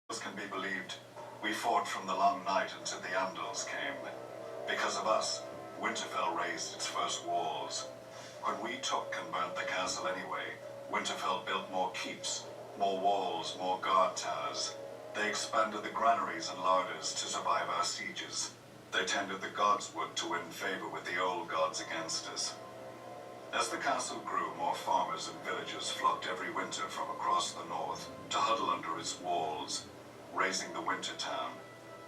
Can be believed, we fought from the long night until the Andals came. Because of us, Winterfell raised its first walls. When we took and burnt the castle anyway, Winterfell built more keeps, more walls, more guard towers. They expanded the granaries and larders to survive our sieges. They tended the godswood to win favor with the old gods against us. As the castle grew, more farmers and villagers flocked every winter from across the north to huddle under its walls, raising the winter town.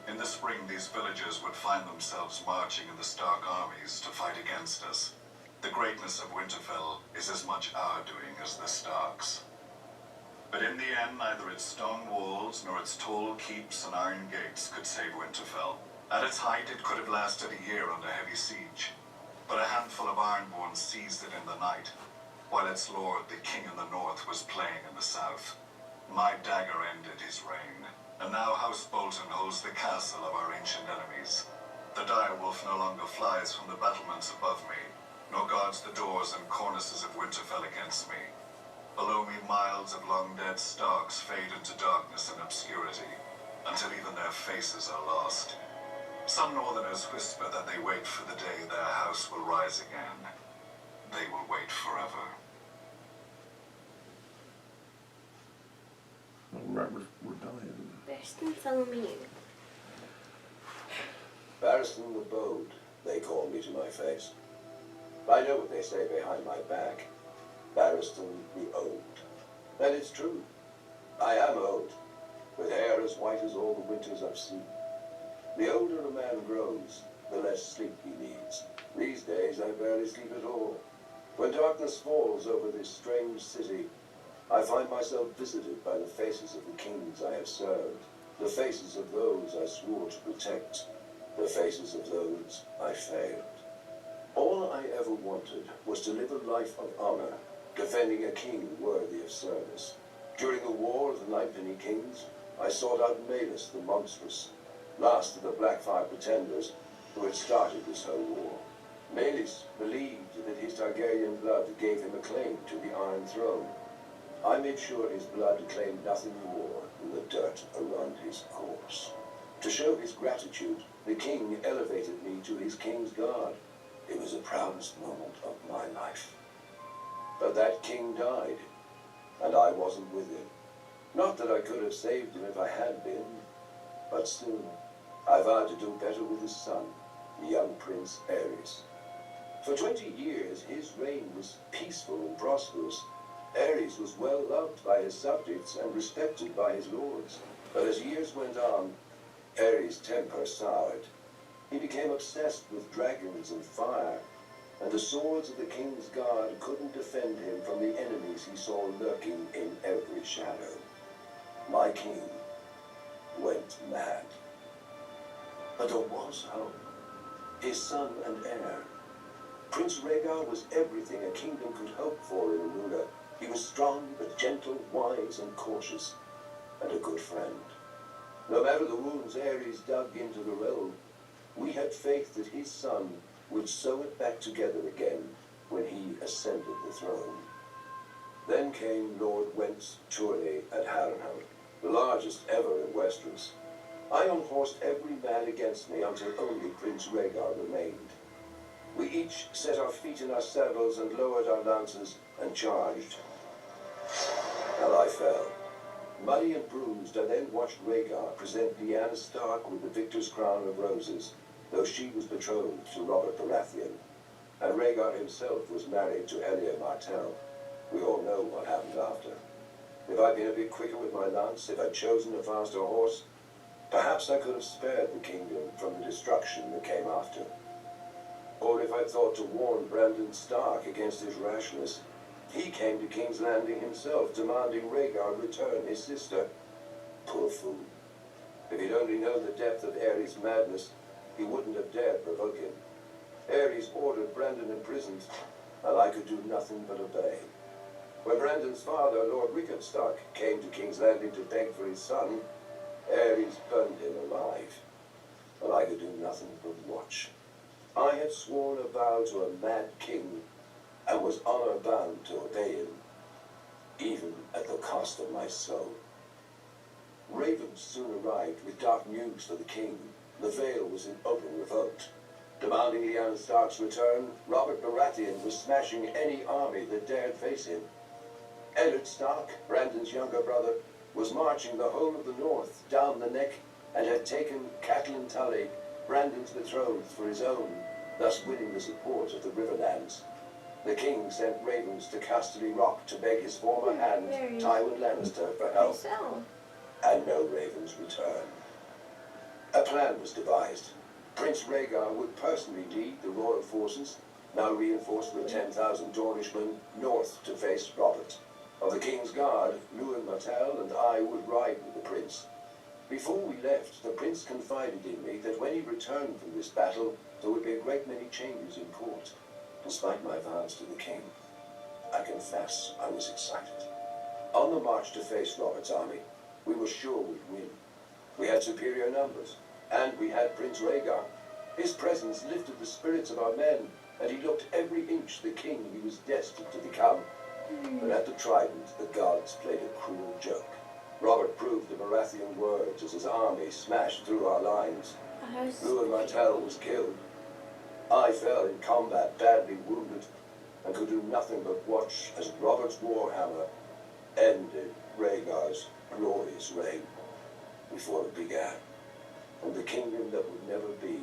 In the spring, these villagers would find themselves marching in the Stark armies to fight against us. The greatness of Winterfell is as much our doing as the Starks. But in the end, neither its stone walls nor its tall keeps and iron gates could save Winterfell. At its height, it could have lasted a year under heavy siege. But a handful of Ironborn seized it in the night, while its lord, the king in the north, was playing in the south. My dagger ended his reign, and now House Bolton holds the castle of our ancient enemies. The direwolf no longer flies from the battlements above me, nor guards the doors and cornices of Winterfell against me. Below me, miles of long-dead Starks fade into darkness and obscurity, until even their faces are lost. Some Northerners whisper that they wait for the day their house will rise again. They will wait forever. Right, we're dying. Barristan Solomon. Barristan the Bowed, they call me to my face. I know what they say behind my back. Barristan the Old. And it's true. I am old, with hair as white as all the winters I've seen. The older a man grows, the less sleep he needs. These days I barely sleep at all. When darkness falls over this strange city, I find myself visited by the faces of the kings I have served, the faces of those I swore to protect, the faces of those I failed. All I ever wanted was to live a life of honor, defending a king worthy of service. During the War of the Ninepenny Kings, I sought out Malus the Monstrous, last of the Blackfire pretenders who had started this whole war. Malus believed that his Targaryen blood gave him a claim to the Iron Throne. I made sure his blood claimed nothing more than the dirt around his corpse. To show his gratitude, the king elevated me to his king's guard. It was the proudest moment of my life. But that king died, and I wasn't with him. Not that I could have saved him if I had been, but still, I vowed to do better with his son, the young Prince Aerys. For 20 years, his reign was peaceful and prosperous. Aerys was well loved by his subjects and respected by his lords. But as years went on, Aerys' temper soured. He became obsessed with dragons and fire, and the swords of the king's guard couldn't defend him from the enemies he saw lurking in every shadow. My king went mad. But there was hope. His son and heir. Prince Rhaegar was everything a kingdom could hope for in a ruler. He was strong, but gentle, wise, and cautious, and a good friend. No matter the wounds Aerys dug into the realm, we had faith that his son would sew it back together again when he ascended the throne. Then came Lord Went's tourney at Harrenhal, the largest ever in Westeros. I unhorsed every man against me until only Prince Rhaegar remained. We each set our feet in our saddles and lowered our lances and charged. And I fell. Muddy and bruised, I then watched Rhaegar present Lyanna Stark with the victor's crown of roses, though she was betrothed to Robert Baratheon. And Rhaegar himself was married to Elia Martell. We all know what happened after. If I'd been a bit quicker with my lance, if I'd chosen a faster horse, perhaps I could have spared the kingdom from the destruction that came after. Or if I'd thought to warn Brandon Stark against his rashness, he came to King's Landing himself, demanding Rhaegar return his sister. Poor fool. If he'd only known the depth of Aerys' madness, he wouldn't have dared provoke him. Aerys ordered Brandon imprisoned, and I could do nothing but obey. When Brandon's father, Lord Rickard Stark, came to King's Landing to beg for his son, Aerys burned him alive, and I could do nothing but watch. I had sworn a vow to a mad king, and was honor-bound to obey him, even at the cost of my soul. Ravens soon arrived with dark news for the king. The Vale was in open revolt. Demanding Lyanna Stark's return, Robert Baratheon was smashing any army that dared face him. Eddard Stark, Brandon's younger brother, was marching the whole of the north down the neck and had taken Catelyn Tully, Brandon's betrothed, for his own, thus winning the support of the Riverlands. The king sent ravens to Casterly Rock to beg his former hand, Tywin Lannister, for help. And no ravens returned. A plan was devised. Prince Rhaegar would personally lead the royal forces, now reinforced with 10,000 Dornishmen, north to face Robert. Of the king's guard, Lewin Martell and I would ride with the prince. Before we left, the prince confided in me that when he returned from this battle, there would be a great many changes in court. Despite my vows to the king, I confess I was excited. On the march to face Robert's army, we were sure we'd win. We had superior numbers, and we had Prince Rhaegar. His presence lifted the spirits of our men, and he looked every inch the king he was destined to become. But at the Trident, the gods played a cruel joke. Robert proved the Baratheon words as his army smashed through our lines. Lewin Martell was killed. I fell in combat, badly wounded, and could do nothing but watch as Robert's warhammer ended Rhaegar's glorious reign before it began, and the kingdom that would never be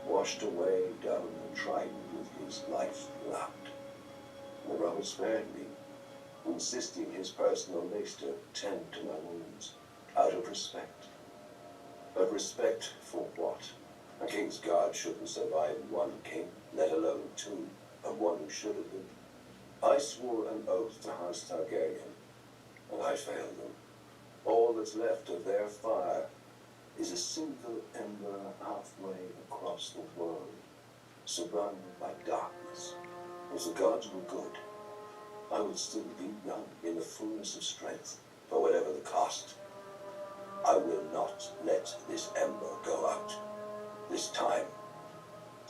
washed away down the Trident with his life's blood. And Robert spared me, insisting his personal maester tend to my wounds, out of respect. But respect for what? A king's guard shouldn't survive one king, let alone two, and one who should have been. I swore an oath to House Targaryen, and I failed them. All that's left of their fire is a single ember halfway across the world, surrounded by darkness. If the gods were good, I would still be young in the fullness of strength, for whatever the cost. I will not let this ember go out. This time,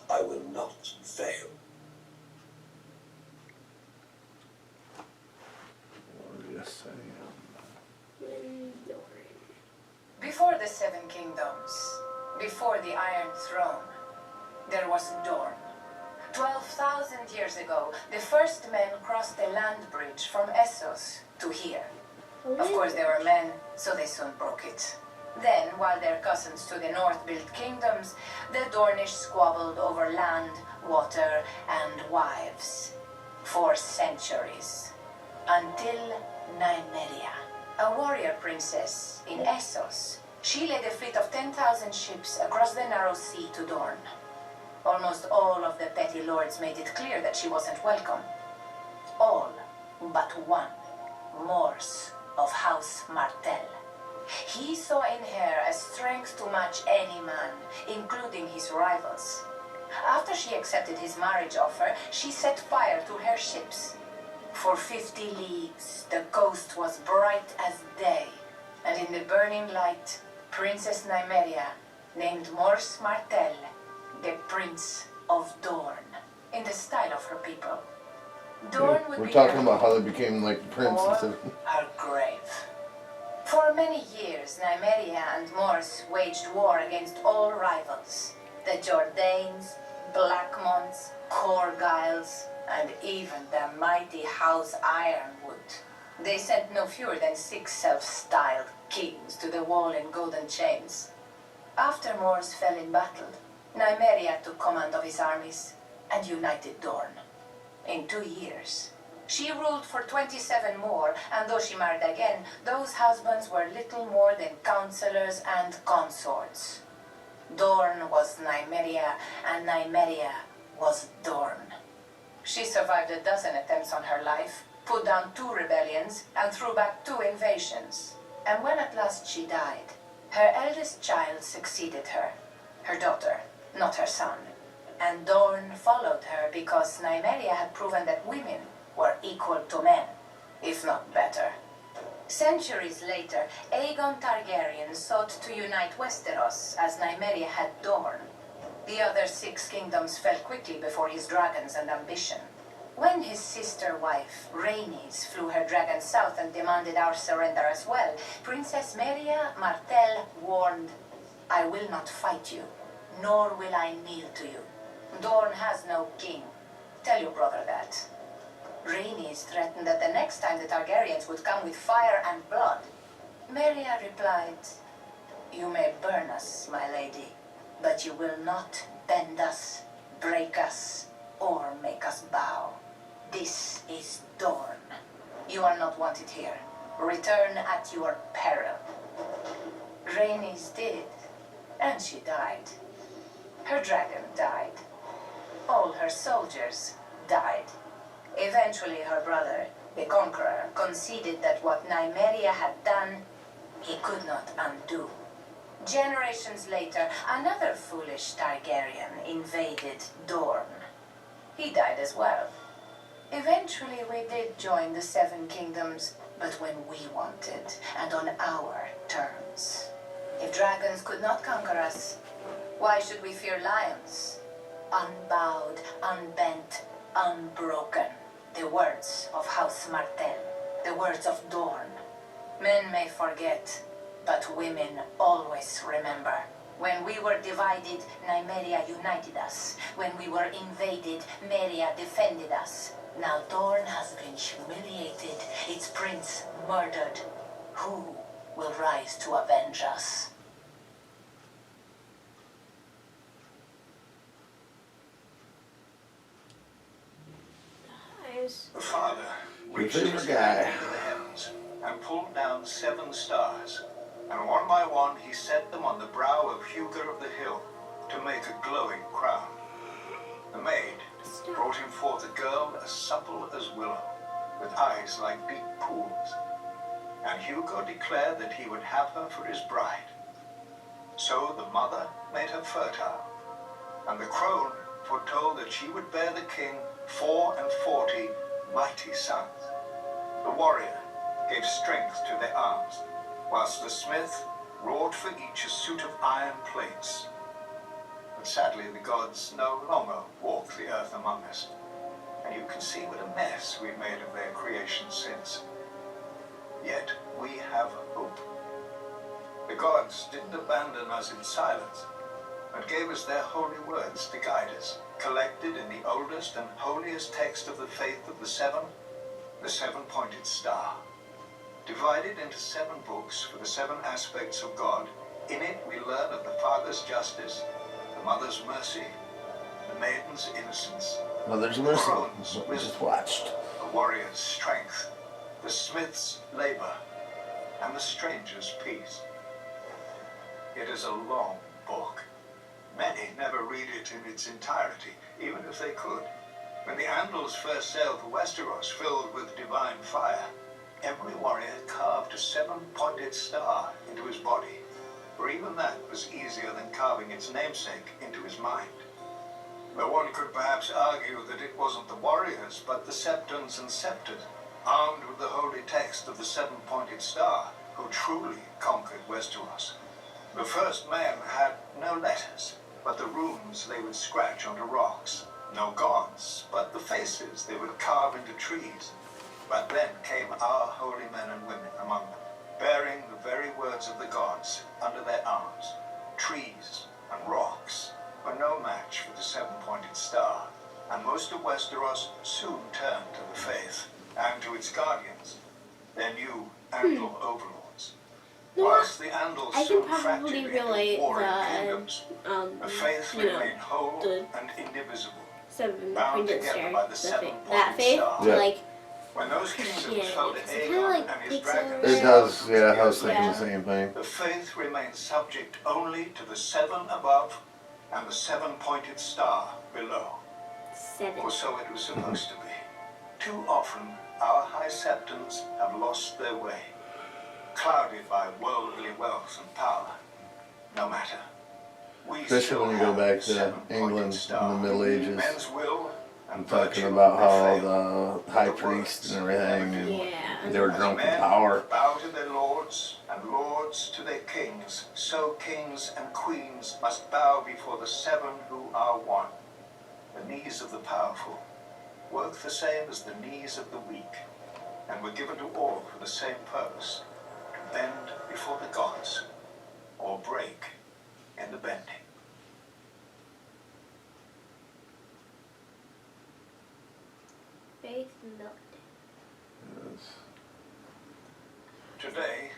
I will not fail. Yes, I Before the Seven Kingdoms, before the Iron Throne, there was Dorne. 12,000 years ago, the first men crossed the land bridge from Essos to here. Of course, they were men, so they soon broke it. Then, while their cousins to the north built kingdoms, the Dornish squabbled over land, water, and wives. For centuries. Until Nymeria, a warrior princess in Essos. She led a fleet of 10,000 ships across the narrow sea to Dorne. Almost all of the petty lords made it clear that she wasn't welcome. All but one, Mors of House Martell. He saw in her a strength to match any man, including his rivals. After she accepted his marriage offer, she set fire to her ships. For 50 leagues, the coast was bright as day, and in the burning light, Princess Nymeria named Mors Martell the Prince of Dorne, in the style of her people. Dorne would We're be talking her about how they home, became like princes. or her grave. For many years, Nymeria and Mors waged war against all rivals. The Jordanes, Blackmonts, Corgyles, and even the mighty House Ironwood. They sent no fewer than 6 self-styled kings to the wall in golden chains. After Mors fell in battle, Nymeria took command of his armies and united Dorne. In 2 years, she ruled for 27 more, and though she married again, those husbands were little more than counselors and consorts. Dorne was Nymeria, and Nymeria was Dorne. She survived a dozen attempts on her life, put down 2 rebellions, and threw back 2 invasions. And when at last she died, her eldest child succeeded her, her daughter, not her son. And Dorne followed her because Nymeria had proven that women were equal to men, if not better. Centuries later, Aegon Targaryen sought to unite Westeros as Nymeria had Dorne. The other 6 kingdoms fell quickly before his dragons and ambition. When his sister wife, Rhaenys, flew her dragon south and demanded our surrender as well, Princess Meria Martell warned, I will not fight you, nor will I kneel to you. Dorne has no king. Tell your brother that. Rhaenys threatened that the next time the Targaryens would come with fire and blood. Meria replied, you may burn us, my lady, but you will not bend us, break us, or make us bow. This is Dorne. You are not wanted here. Return at your peril. Rhaenys did, and she died. Her dragon died. All her soldiers died. Eventually her brother, the Conqueror, conceded that what Nymeria had done, he could not undo. Generations later, another foolish Targaryen invaded Dorne. He died as well. Eventually we did join the Seven Kingdoms, but when we wanted, and on our terms. If dragons could not conquer us, why should we fear lions? Unbowed, unbent, unbroken. The words of House Martell, the words of Dorne. Men may forget, but women always remember. When we were divided, Nymeria united us. When we were invaded, Meria defended us. Now Dorne has been humiliated, its prince murdered. Who will rise to avenge us? Nice. The Father Your reached favorite his guy. hand into the heavens and pulled down 7 stars, and one by one he set them on the brow of Huger of the Hill to make a glowing crown. The maid brought him forth a girl as supple as willow, with eyes like deep pools, and Hugo declared that he would have her for his bride. So the mother made her fertile, and the crone foretold that she would bear the king 44 mighty sons. The warrior gave strength to their arms, whilst the smith wrought for each a suit of iron plates. But sadly the gods no longer walk the earth among us, and you can see what a mess we've made of their creation since. Yet we have hope. The gods didn't abandon us in silence, but gave us their holy words to guide us, collected in the oldest and holiest text of the faith of the seven, the 7-pointed star. Divided into 7 books for the 7 aspects of God, in it we learn of the Father's justice, the Mother's mercy, the Maiden's innocence, Mother's the Mercy, Crone's what we just wisdom, watched. the warrior's strength, the smith's labor, and the stranger's peace. It is a long book. Many never read it in its entirety, even if they could. When the Andals first sailed for Westeros, filled with divine fire, every warrior carved a 7-pointed star into his body, for even that was easier than carving its namesake into his mind. But one could perhaps argue that it wasn't the warriors, but the Septons and Septors, armed with the holy text of the 7-pointed star, who truly conquered Westeros. The first men had no letters, but the runes they would scratch onto rocks. No gods, but the faces they would carve into trees. But then came our holy men and women among them, bearing the very words of the gods under their arms. Trees and rocks were no match for the 7-pointed star, and most of Westeros soon turned to the faith and to its guardians, their new Andal overlords. No, Whilst the Andals I soon can fractured probably into relate warring the, kingdoms, the faith remained whole the and indivisible, 7 bound pointed together star, by the that 7-pointed faith, star. to Yeah. like, When those kingdoms yeah, fell to it's kinda Aegon like and his takes dragons, over. It does, yeah, I was thinking Yeah. the same thing. the faith remained subject only to the 7 above and the 7-pointed star below. 7. Or so it was supposed to be. Too often, our high septons have lost their way, clouded by worldly wealth and power. No matter. We Especially still when you go have back to 7-pointed England in star. the Middle Ages. Men's will and I'm talking virtue about may how fail. the high priest and everything, Yeah. they were As drunk with men power. bow to their lords, and lords to their kings, so kings and queens must bow before the 7 who are one. The knees of the powerful, work the same as the knees of the weak, and were given to all for the same purpose, to bend before the gods, or break in the bending. Faith Militant. Yes. Today,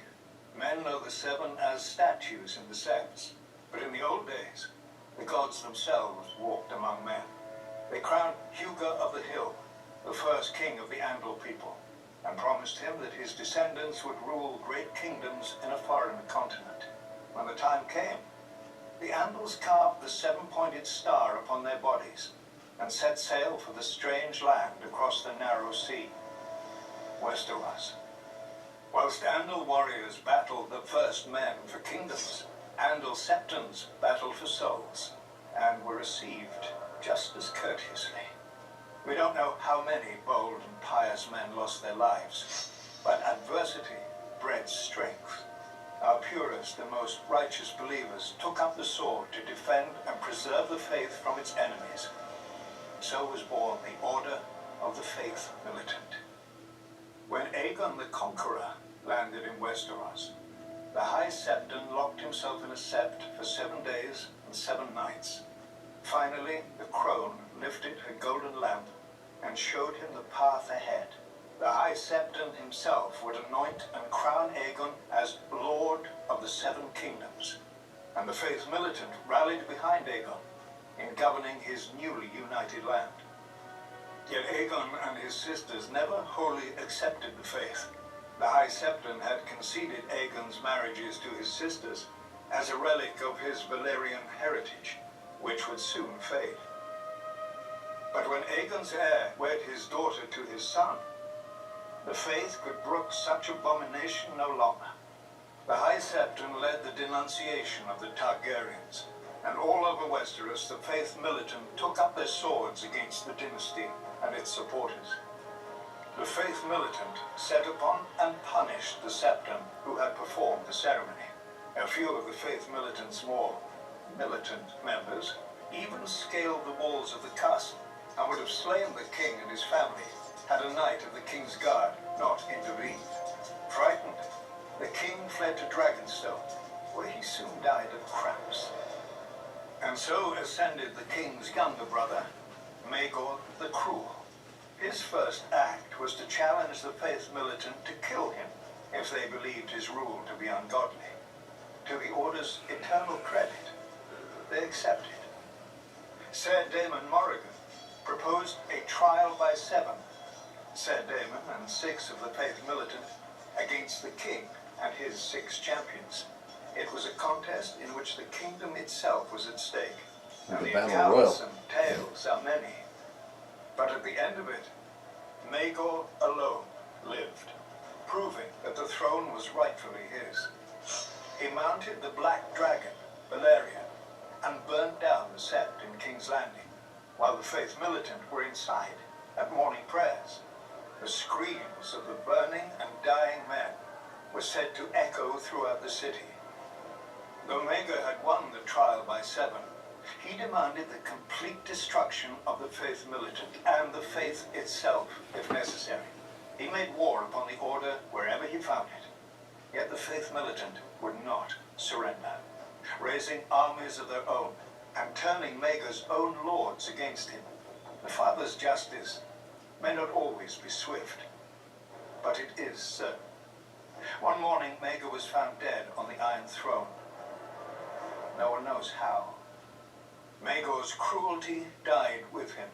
men know the seven as statues in the septs, but in the old days, the gods themselves walked among men. They crowned Hugo of the Hill, the first king of the Andal people, and promised him that his descendants would rule great kingdoms in a foreign continent. When the time came, the Andals carved the seven-pointed star upon their bodies and set sail for the strange land across the narrow sea, Westeros. Whilst Andal warriors battled the first men for kingdoms, Andal septons battled for souls and were received just as courteously. We don't know how many bold and pious men lost their lives, but adversity bred strength. Our purest and most righteous believers took up the sword to defend and preserve the faith from its enemies. So was born the Order of the Faith Militant. When Aegon the Conqueror landed in Westeros, the High Septon locked himself in a sept for 7 days and 7 nights. Finally, the crone lifted her golden lamp and showed him the path ahead. The High Septon himself would anoint and crown Aegon as Lord of the Seven Kingdoms, and the Faith Militant rallied behind Aegon in governing his newly united land. Yet Aegon and his sisters never wholly accepted the faith. The High Septon had conceded Aegon's marriages to his sisters as a relic of his Valyrian heritage, which would soon fade. But when Aegon's heir wed his daughter to his son, the faith could brook such abomination no longer. The High Septon led the denunciation of the Targaryens, and all over Westeros the Faith Militant took up their swords against the dynasty and its supporters. The Faith Militant set upon and punished the Septon who had performed the ceremony. A few of the Faith Militant's more militant members even scaled the walls of the castle and would have slain the king and his family had a knight of the king's guard not intervened. Frightened, the king fled to Dragonstone, where he soon died of cramps. And so ascended the king's younger brother, Maegor the Cruel. His first act was to challenge the Faith Militant to kill him if they believed his rule to be ungodly. To the Order's eternal credit, they accepted. Ser Daemon Morrigan proposed a trial by 7, Ser Daemon and 6 of the Faith Militant, against the king and his 6 champions. It was a contest in which the kingdom itself was at stake, and the accounts and tales are many. But at the end of it, Maegor alone lived, proving that the throne was rightfully his. He mounted the Black Dragon, Valerian, and burnt down the sept in King's Landing, while the Faith Militant were inside at morning prayers. The screams of the burning and dying men were said to echo throughout the city. Though Maegor had won the trial by 7, he demanded the complete destruction of the Faith Militant and the faith itself, if necessary. He made war upon the Order wherever he found it. Yet the Faith Militant would not surrender, raising armies of their own and turning Maegor's own lords against him. The Father's justice may not always be swift, but it is certain. One morning, Maegor was found dead on the Iron Throne. No one knows how. Maegor's cruelty died with him.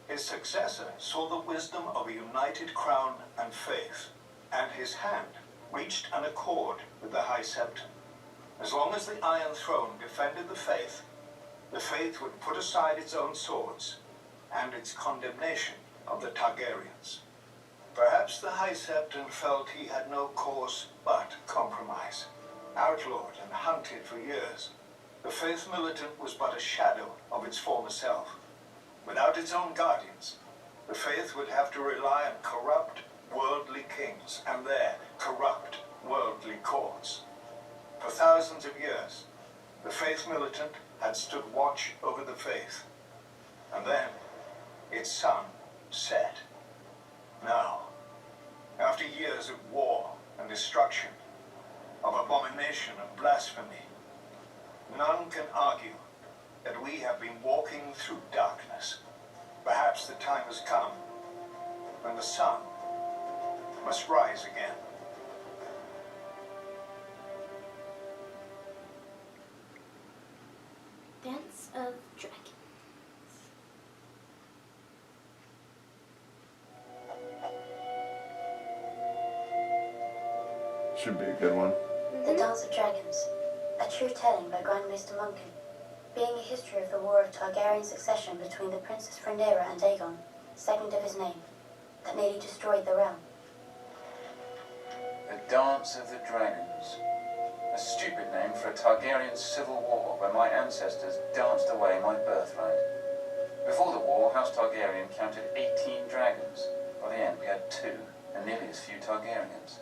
His successor saw the wisdom of a united crown and faith, and his hand reached an accord with the High Septon. As long as the Iron Throne defended the faith would put aside its own swords and its condemnation of the Targaryens. Perhaps the High Septon felt he had no course but compromise. Outlawed and hunted for years, the Faith Militant was but a shadow of its former self. Without its own guardians, the faith would have to rely on corrupt, worldly kings and their corrupt, worldly courts. For thousands of years, the Faith Militant had stood watch over the faith. And then, its son, set. Now, after years of war and destruction, of abomination and blasphemy, none can argue that we have been walking through darkness. Perhaps the time has come when the sun must rise again. Dance of Dragons. Should be a good one. The Dance of Dragons, a true telling by Grandmaster Munkin, being a history of the war of Targaryen succession between the Princess Rhaenyra and Aegon, second of his name, that nearly destroyed the realm. The Dance of the Dragons. A stupid name for a Targaryen civil war where my ancestors danced away my birthright. Before the war, House Targaryen counted 18 dragons. By the end, we had 2, and nearly as few Targaryens.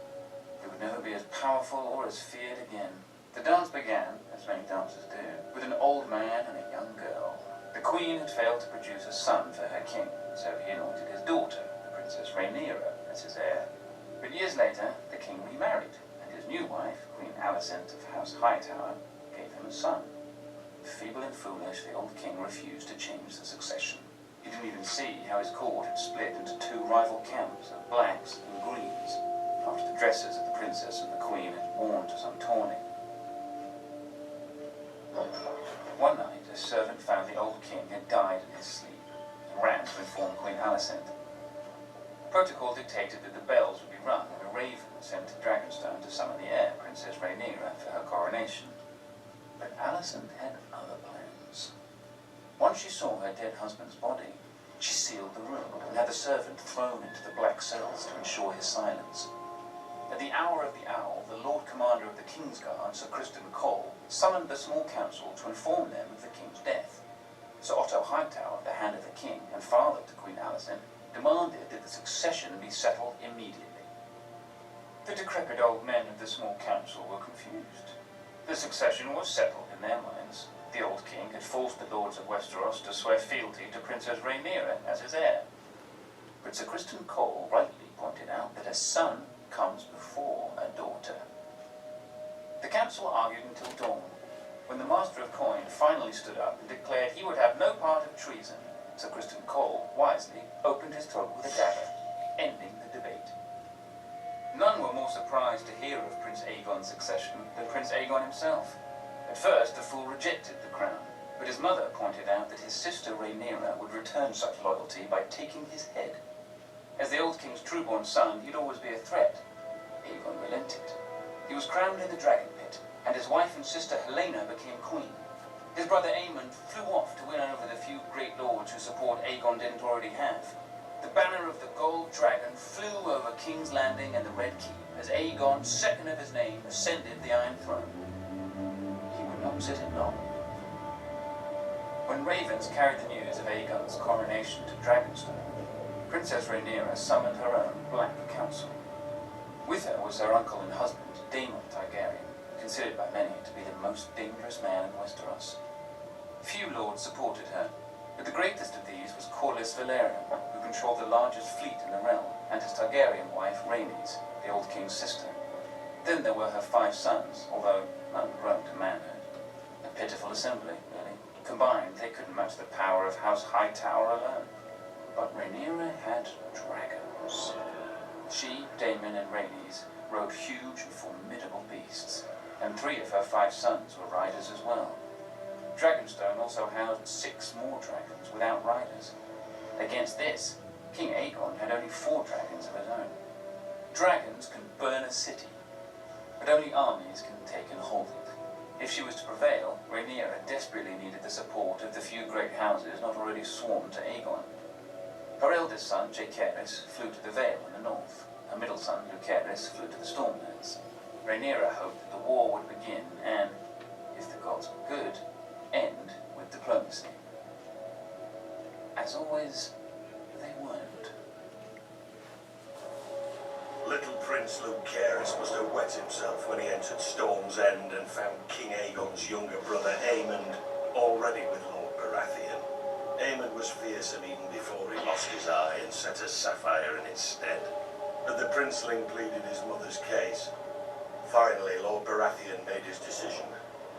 They would never be as powerful or as feared again. The dance began, as many dances do, with an old man and a young girl. The queen had failed to produce a son for her king, so he anointed his daughter, the Princess Rhaenyra, as his heir. But years later, the king remarried, and his new wife, Queen Alicent of House Hightower, gave him a son. Feeble and foolish, the old king refused to change the succession. He didn't even see how his court had split into 2 rival camps of blacks and greens, after the dresses of the princess and the queen had worn to some tourney. One night, a servant found the old king had died in his sleep, and ran to inform Queen Alicent. Protocol dictated that the bells would be rung and a raven sent to Dragonstone to summon the heir, Princess Rhaenyra, for her coronation. But Alicent had other plans. Once she saw her dead husband's body, she sealed the room and had the servant thrown into the black cells to ensure his silence. At the hour of the owl, the Lord Commander of the Kingsguard, Sir Criston Cole, summoned the small council to inform them of the king's death. Sir Otto Hightower, the hand of the king and father to Queen Alicent, demanded that the succession be settled immediately. The decrepit old men of the small council were confused. The succession was settled in their minds. The old king had forced the lords of Westeros to swear fealty to Princess Rhaenyra as his heir. But Sir Criston Cole rightly pointed out that a son comes before a daughter. The council argued until dawn, when the Master of Coin finally stood up and declared he would have no part of treason. Sir Criston Cole wisely opened his throat with a dagger, ending the debate. None were more surprised to hear of Prince Aegon's succession than Prince Aegon himself. At first, the fool rejected the crown, but his mother pointed out that his sister Rhaenyra would return such loyalty by taking his head. As the old king's true-born son, he'd always be a threat. Aegon relented. He was crowned in the Dragon Pit, and his wife and sister Helena became queen. His brother Aemon flew off to win over the few great lords whose support Aegon didn't already have. The banner of the Gold Dragon flew over King's Landing and the Red Keep as Aegon, second of his name, ascended the Iron Throne. He would not sit it long. When ravens carried the news of Aegon's coronation to Dragonstone, Princess Rhaenyra summoned her own Black Council. With her was her uncle and husband, Daemon Targaryen, considered by many to be the most dangerous man in Westeros. Few lords supported her, but the greatest of these was Corlys Velaryon, who controlled the largest fleet in the realm, and his Targaryen wife, Rhaenys, the old king's sister. Then there were her 5 sons, although none grown to manhood. A pitiful assembly, really. Combined, they couldn't match the power of House Hightower alone. But Rhaenyra had dragons. She, Daemon, and Rhaenys rode huge and formidable beasts, and 3 of her 5 sons were riders as well. Dragonstone also housed 6 more dragons without riders. Against this, King Aegon had only 4 dragons of his own. Dragons can burn a city, but only armies can take and hold it. If she was to prevail, Rhaenyra desperately needed the support of the few great houses not already sworn to Aegon. Her eldest son, Jaehaerys, flew to the Vale in the north. Her middle son, Lucerys, flew to the Stormlands. Rhaenyra hoped that the war would begin and, if the gods were good, end with diplomacy. As always, they weren't. Little Prince Lucerys must have wet himself when he entered Storm's End and found King Aegon's younger brother Aemond already with Lord Baratheon. Aemon was fearsome even before he lost his eye and set a sapphire in its stead. But the princeling pleaded his mother's case. Finally, Lord Baratheon made his decision.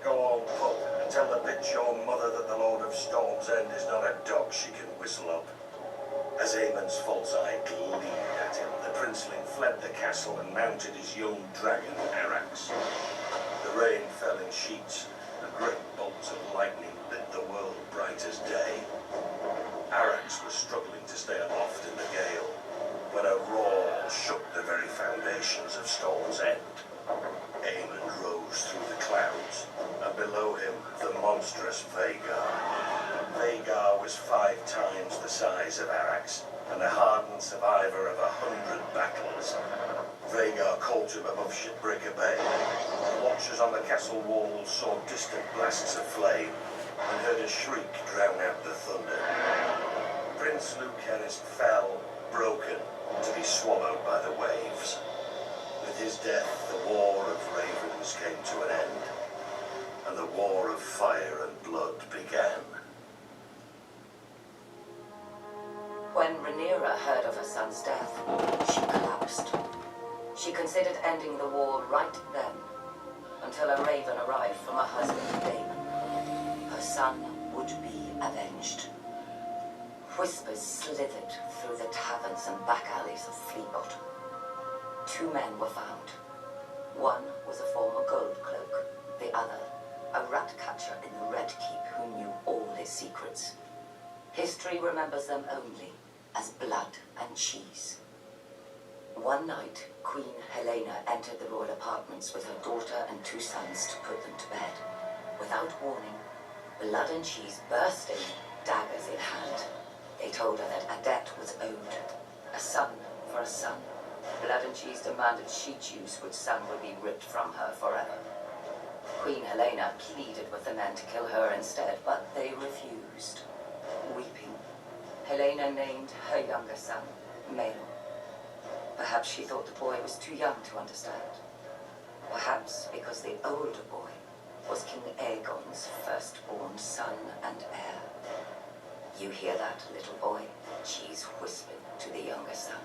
Go on, pup, and tell the bitch your mother that the Lord of Storm's End is not a dog she can whistle up. As Aemon's false eye gleamed at him, the princeling fled the castle and mounted his young dragon, Arax. The rain fell in sheets, and great bolts of lightning lit the world bright as day. Arax was struggling to stay aloft in the gale, when a roar shook the very foundations of Storm's End. Aemon rose through the clouds, and below him the monstrous Vhagar. Vhagar was 5 times the size of Arax, and a hardened survivor of 100 battles. Vhagar caught him above Shipbreaker Bay. Watchers on the castle walls saw distant blasts of flame, and heard a shriek drown out the thunder. Prince Lucerys fell, broken, to be swallowed by the waves. With his death, the War of Ravens came to an end, and the War of Fire and Blood began. When Rhaenyra heard of her son's death, she collapsed. She considered ending the war right then, until a raven arrived from her husband, Daemon. Her son would be avenged. Whispers slithered through the taverns and back alleys of Fleabottom. 2 men were found. One was a former gold cloak, the other a rat catcher in the Red Keep who knew all his secrets. History remembers them only as blood and cheese. One night, Queen Helaena entered the royal apartments with her daughter and 2 sons to put them to bed. Without warning, Blood and Cheese burst in, daggers in hand. They told her that a debt was owed, a son for a son. Blood and Cheese demanded she choose which son would be ripped from her forever. Queen Helaena pleaded with the men to kill her instead, but they refused. Weeping, Helaena named her younger son, Maegor. Perhaps she thought the boy was too young to understand. Perhaps because the older boy was King Aegon's firstborn son and heir. You hear that, little boy? Cheese whispered to the younger son.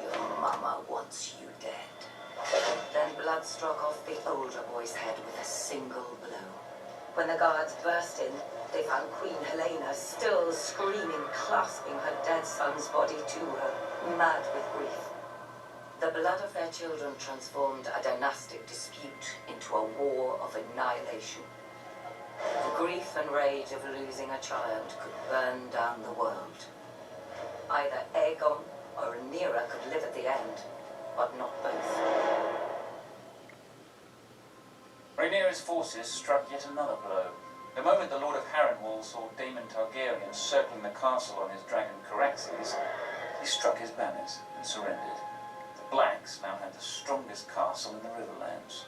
Your mama wants you dead. Then Blood struck off the older boy's head with a single blow. When the guards burst in, they found Queen Helaena still screaming, clasping her dead son's body to her, mad with grief. The blood of their children transformed a dynastic dispute into a war of annihilation. The grief and rage of losing a child could burn down the world. Either Aegon or Rhaenyra could live at the end, but not both. Rhaenyra's forces struck yet another blow. The moment the Lord of Harrenhal saw Daemon Targaryen circling the castle on his dragon Caraxes, he struck his banners and surrendered. The Blacks now had the strongest castle in the Riverlands.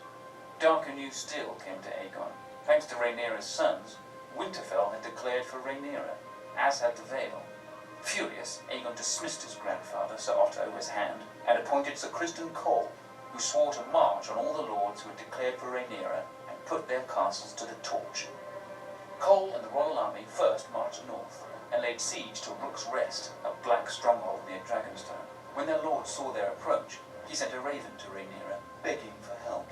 Darker news still came to Aegon. Thanks to Rhaenyra's sons, Winterfell had declared for Rhaenyra, as had the Vale. Furious, Aegon dismissed his grandfather, Sir Otto, his hand, and appointed Sir Criston Cole, who swore to march on all the lords who had declared for Rhaenyra and put their castles to the torch. Cole and the royal army first marched north and laid siege to Rook's Rest, a black stronghold near Dragonstone. When their lord saw their approach, he sent a raven to Rhaenyra, begging for help.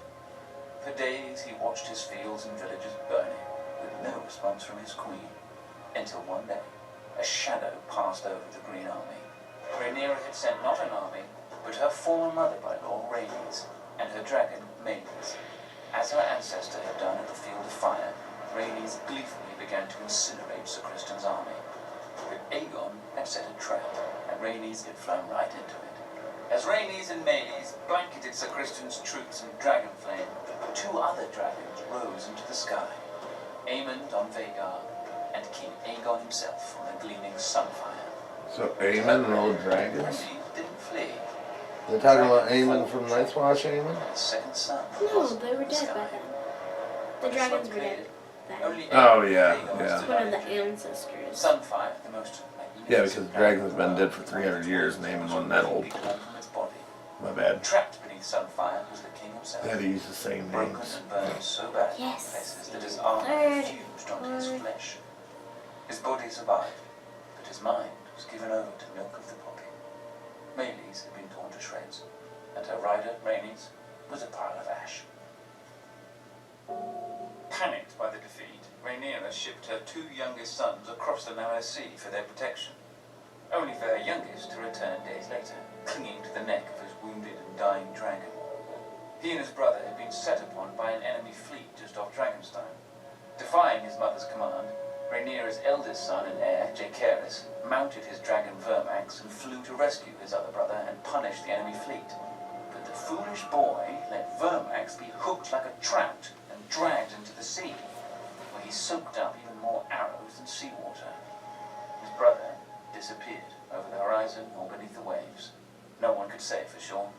For days he watched his fields and villages burning, with no response from his queen, until one day a shadow passed over the Green Army. Rhaenyra had sent not an army, but her former mother-by-law, Rhaenys, and her dragon, Maegor. As her ancestor had done at the Field of Fire, Rhaenys gleefully began to incinerate Sir Criston's army. But Aegon had set a trap, and Rhaenys had flown right into it. As Rhaenys and Maelys blanketed Sir Criston's troops in dragon flame, 2 other dragons rose into the sky. Aemond on Vhagar, and King Aegon himself on the gleaming Sunfire. So Aemon and all dragons? Rhaenys didn't flee. They're talking about Aemon from Night's Watch, Aemon? The second son. No, they were dead by then. The dragons were dead then. Oh, yeah, yeah. One of the ancestors. Sunfire, the most Yeah, because the dragon's been dead for 300 years and Aemon wasn't that old. My bad. Trapped beneath Sunfire was the king himself. They had to use the same Broken names. and burned so bad Yes. places that his armor Third fused onto his flesh. His body survived, but his mind was given over to milk of the poppy. Maylee's had been torn to shreds, and her rider, Rhaenys, was a pile of ash. Panicked by the defeat, Rhaenyra shipped her 2 youngest sons across the narrow sea for their protection, only for her youngest to return days later, clinging to the neck of his wounded and dying dragon. He and his brother had been set upon by an enemy fleet just off Dragonstone. Defying his mother's command, Rhaenyra's eldest son and heir, Jaehaerys, mounted his dragon Vermax and flew to rescue his other brother and punish the enemy fleet. But the foolish boy let Vermax be hooked like a trout and dragged into the sea, where he soaked up even more arrows than seawater. His brother disappeared over the horizon or beneath the waves. No one could say for sure.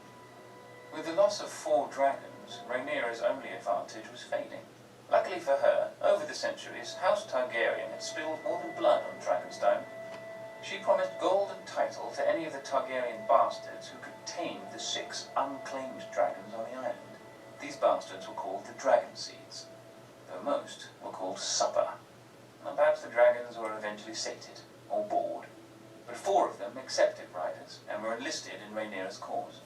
With the loss of 4 dragons, Rhaenyra's only advantage was fading. Luckily for her, over the centuries, House Targaryen had spilled more than blood on Dragonstone. She promised gold and title to any of the Targaryen bastards who could tame the 6 unclaimed dragons on the island. These bastards were called the Dragon Seeds, though most were called Supper. And perhaps the dragons were eventually sated, or bored, but 4 of them accepted riders and were enlisted in Rhaenyra's cause.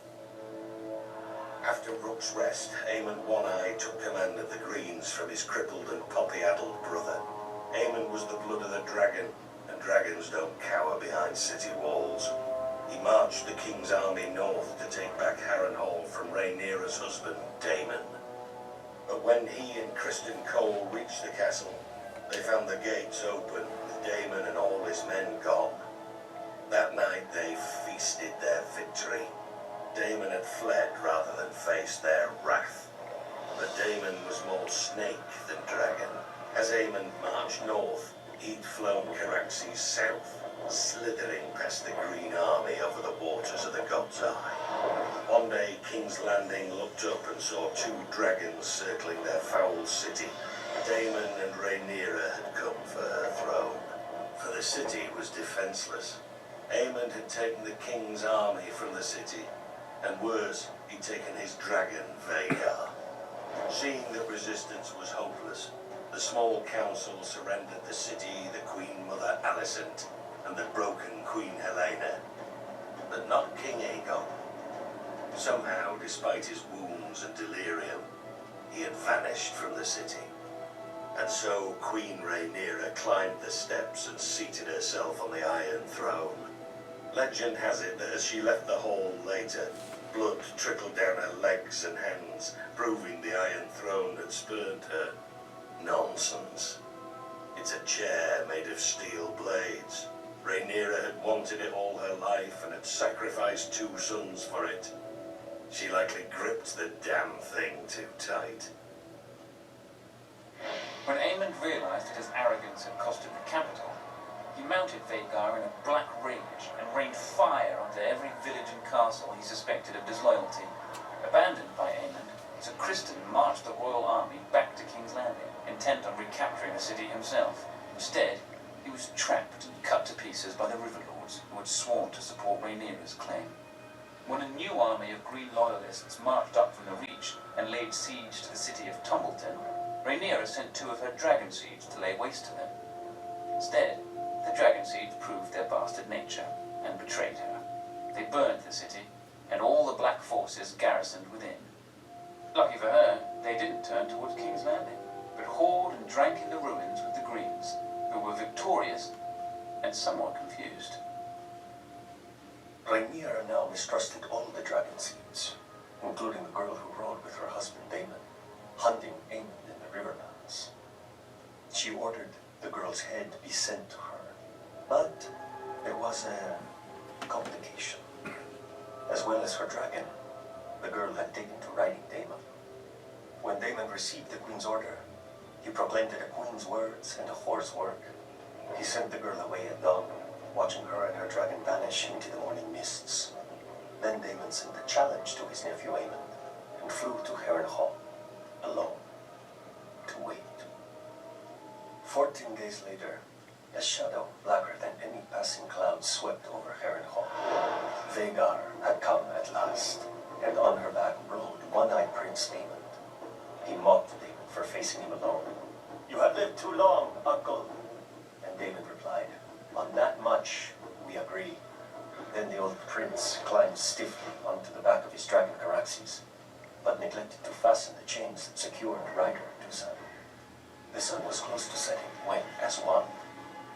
After Rook's Rest, Aemon One-Eye took command of the Greens from his crippled and poppy-addled brother. Aemon was the blood of the dragon, and dragons don't cower behind city walls. He marched the king's army north to take back Harrenhal from Rhaenyra's husband, Daemon. But when he and Criston Cole reached the castle, they found the gates open, with Daemon and all his men gone. That night they feasted their victory. Daemon had fled rather than face their wrath. But Daemon was more snake than dragon. As Aemon marched north, he'd flown Caraxes south, slithering past the Green Army over the waters of the God's Eye. One day, King's Landing looked up and saw 2 dragons circling their foul city. Daemon and Rhaenyra had come for her throne, for the city was defenseless. Aemon had taken the king's army from the city, and worse, he'd taken his dragon, Vhagar. Seeing that resistance was hopeless, the small council surrendered the city, the Queen Mother Alicent, and the broken Queen Helena. But not King Aegon. Somehow, despite his wounds and delirium, he had vanished from the city. And so Queen Rhaenyra climbed the steps and seated herself on the Iron Throne. Legend has it that as she left the hall later, blood trickled down her legs and hands, proving the Iron Throne had spurned her. Nonsense. It's a chair made of steel blades. Rhaenyra had wanted it all her life and had sacrificed 2 sons for it. She likely gripped the damn thing too tight. When Aemon realized that his arrogance had cost him the capital, he mounted Vhagar in a black rage and rained fire onto every village and castle he suspected of disloyalty. Abandoned by Aemon, Sir Criston marched the royal army back to King's Landing, intent on recapturing the city himself. Instead, he was trapped and cut to pieces by the River Lords, who had sworn to support Rhaenyra's claim. When a new army of Green Loyalists marched up from the Reach and laid siege to the city of Tumbleton, Rhaenyra sent 2 of her dragon seeds to lay waste to them. Instead, the dragon seeds proved their bastard nature and betrayed her. They burned the city, and all the black forces garrisoned within. Lucky for her, they didn't turn towards King's Landing, but whored and drank in the ruins with the Greens, who were victorious and somewhat confused. Rhaenyra now mistrusted all the dragon seeds, including the girl who rode with her husband Daemon, hunting Aemon in the Riverlands. She ordered the girl's head be sent to her, but there was a complication. As well as her dragon, the girl had taken to riding Daemon. When Daemon received the queen's order, he proclaimed it a queen's words and a whore's work. He sent the girl away at dawn, watching her and her dragon vanish into the morning mists. Then Daemon sent a challenge to his nephew Aemon, and flew to Harrenhal, alone, to wait. 14 days later, a shadow blacker than any passing cloud swept over Harrenhal. Vhagar had come at last, and on her back rode one-eyed Prince Daemon. He mocked Daemon for facing him alone. "You have lived too long, uncle." And Daemon replied, much, we agree. Then the old prince climbed stiffly onto the back of his dragon Caraxes, but neglected to fasten the chains that secured Ryder to his hand. The sun was close to setting when, as one,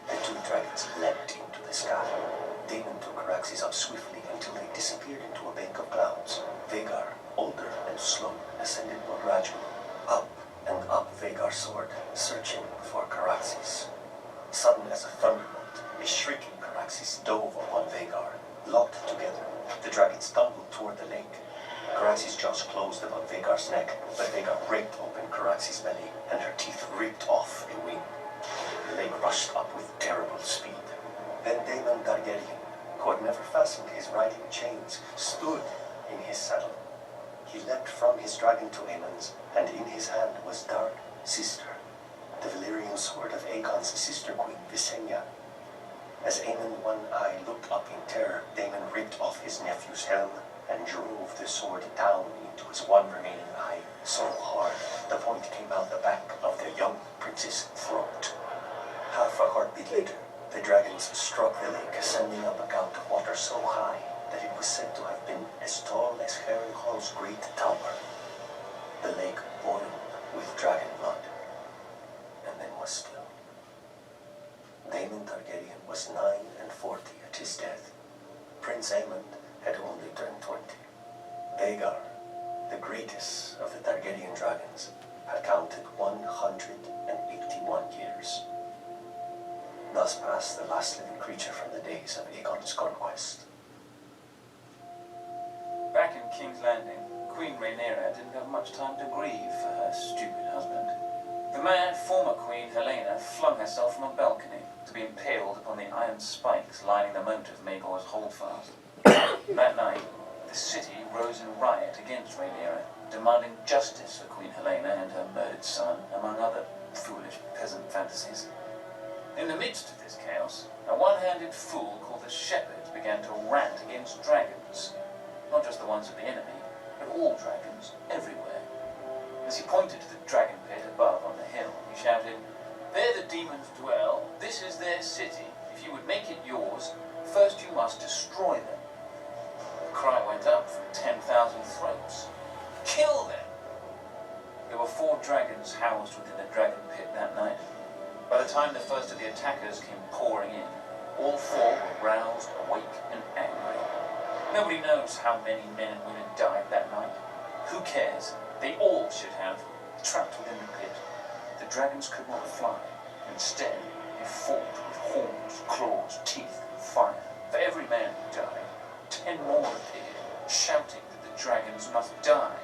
the two dragons leapt into the sky. Daemon took Caraxes up swiftly until they disappeared into a bank of clouds. Vhagar, older and slow, ascended more gradually. Up and up Vhagar soared, searching for Caraxes. Sudden as a thunderbolt, a shrieking Caraxes dove upon Vhagar. Locked together, the dragons stumbled toward the lake. Caraxes' jaws closed about Vhagar's neck, but Vhagar raked open Caraxes' belly, and her teeth ripped off a wing. The lake rushed up with terrible speed. Then Daemon Targaryen, who had never fastened his riding chains, stood in his saddle. He leapt from his dragon to Aemon's, and in his hand was Dark Sister, the Valyrian sword of Aegon's sister queen, Visenya. As Aemon One Eye looked up in terror, Daemon ripped off his nephew's helm and drove the sword down into his one remaining eye so hard the point came out the back of the young prince's throat. Half a heartbeat later, the dragons struck the lake, sending up a gouge of water so high that it was said to have been as tall as Harrenhal's great tower. The lake boiled with dragon blood, and then was still. Daemon Targaryen was 49 at his death. Prince Aemond had only turned 20. Vhagar, the greatest of the Targaryen dragons, had counted 181 years. Thus passed the last living creature from the days of Aegon's conquest. Back in King's Landing, Queen Rhaenyra didn't have much time to grieve for her stupid husband. The mad former Queen Helaena flung herself from a balcony to be impaled upon the iron spikes lining the moat of Maegor's holdfast. That night, the city rose in riot against Rhaenyra, demanding justice for Queen Helaena and her murdered son, among other foolish peasant fantasies. In the midst of this chaos, a one-handed fool called the Shepherd began to rant against dragons. Not just the ones of the enemy, but all dragons, everywhere. As he pointed to the dragon pit above on the hill, he shouted, "There the demons dwell, this is their city. If you would make it yours, first you must destroy them." The cry went up from 10,000 throats. "Kill them!" There were 4 dragons housed within the dragon pit that night. By the time the first of the attackers came pouring in, all 4 were roused, awake, and angry. Nobody knows how many men and women died that night. Who cares? They all should have. Trapped within the pit, the dragons could not fly. Instead, they fought with horns, claws, teeth, and fire. For every man who died, 10 more appeared, shouting that the dragons must die.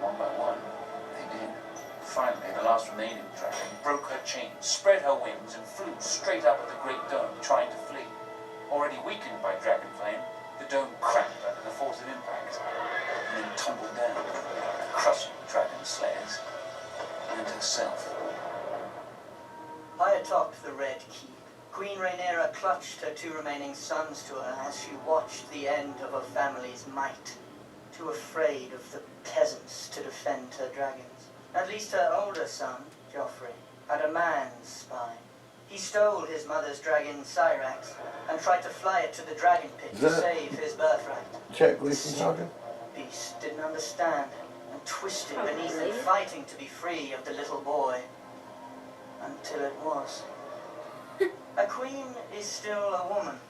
One by one, they did. Finally, the last remaining dragon broke her chains, spread her wings, and flew straight up at the great dome, trying to flee. Already weakened by dragon flame, the dome cracked under the force of impact, and then tumbled down, crushing dragon slayers and herself. High atop the Red Keep, Queen Rhaenyra clutched her 2 remaining sons to her as she watched the end of her family's might, too afraid of the peasants to defend her dragons. At least her older son, Joffrey, had a man's spine. He stole his mother's dragon, Syrax, and tried to fly it to the dragon pit to save his birthright. Check Gleason talking. Beast didn't understand and twisted beneath him, fighting to be free of the little boy. Until it was. A queen is still a woman,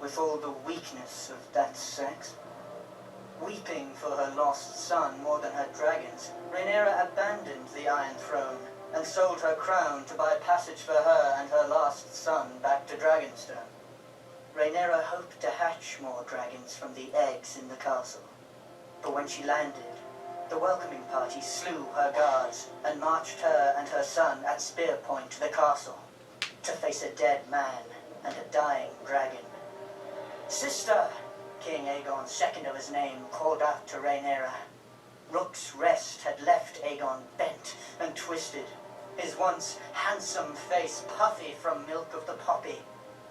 with all the weakness of that sex. Weeping for her lost son more than her dragons, Rhaenyra abandoned the Iron Throne and sold her crown to buy passage for her and her lost son back to Dragonstone. Rhaenyra hoped to hatch more dragons from the eggs in the castle. But when she landed, the welcoming party slew her guards and marched her and her son at spear point to the castle to face a dead man and a dying dragon. "Sister!" King Aegon, second of his name, called out to Rhaenyra. Rook's Rest had left Aegon bent and twisted, his once handsome face puffy from milk of the poppy,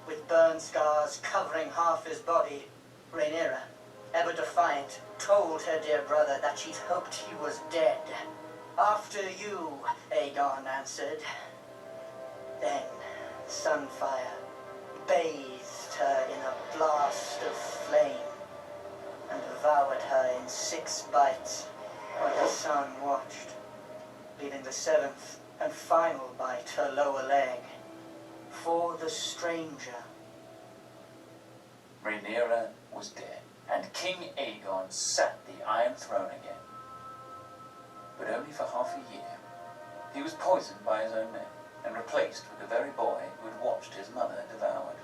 with burn scars covering half his body. Rhaenyra, ever defiant, told her dear brother that she'd hoped he was dead. "After you," Aegon answered. Then Sunfire bathed her in a blast of flame and devoured her in 6 bites while her son watched, leaving the 7th and final bite her lower leg for the stranger. Rhaenyra was dead, and King Aegon sat the Iron Throne again. But only for half a year. He was poisoned by his own men, and replaced with the very boy who had watched his mother devoured.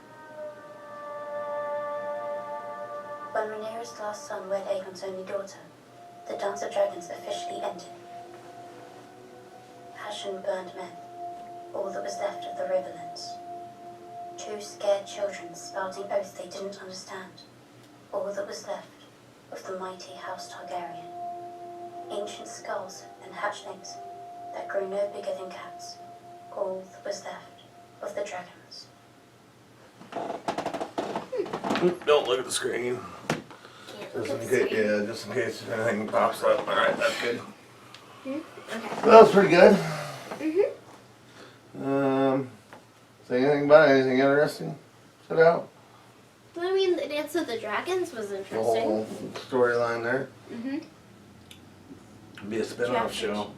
When Rhaenyra's last son wed Aegon's only daughter, the Dance of Dragons officially ended. Passion burned men, all that was left of the Riverlands. 2 scared children spouting oaths they didn't understand, all that was left of the mighty House Targaryen. Ancient skulls and hatchlings that grew no bigger than cats, all that was left of the dragons. Don't look at the screen. Just in case anything pops up. Alright, that's good. Okay. That was pretty good. Mhm. Say anything about anything interesting? Set out. Well, I mean, the Dance of the Dragons was The interesting. whole storyline there. Mhm. Be a spin-off show.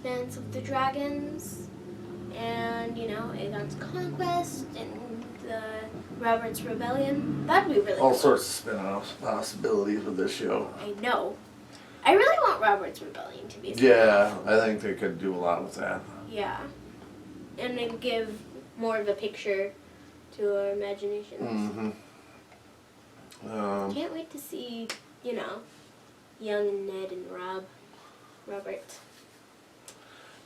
Dance of the Dragons, and Aegon's conquest and the Robert's Rebellion. That'd be really All cool. sorts of spin-offs, possibilities with this show. I know. I really want Robert's Rebellion to be. Yeah, I think they could do a lot with that. Yeah, and then give more of a picture to our imaginations. Can't wait to see, young Ned and Robert.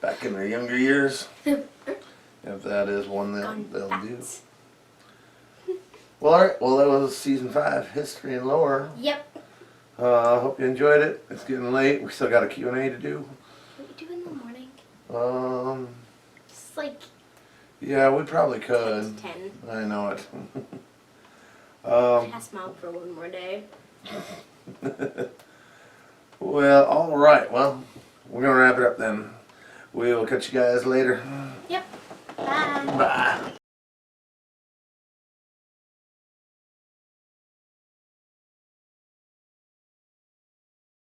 Back in their younger years. If that is one that they'll do. Well, alright. Well, that was season 5, History and Lore. Yep. Hope you enjoyed it. It's getting late. We still got a Q&A to do. What do we do in the morning? Just like Yeah, we probably could. 10. I know it. Pass mom for one more day. Well, alright. Well, we're going to wrap it up then. We'll catch you guys later. Yep. Bye. Bye.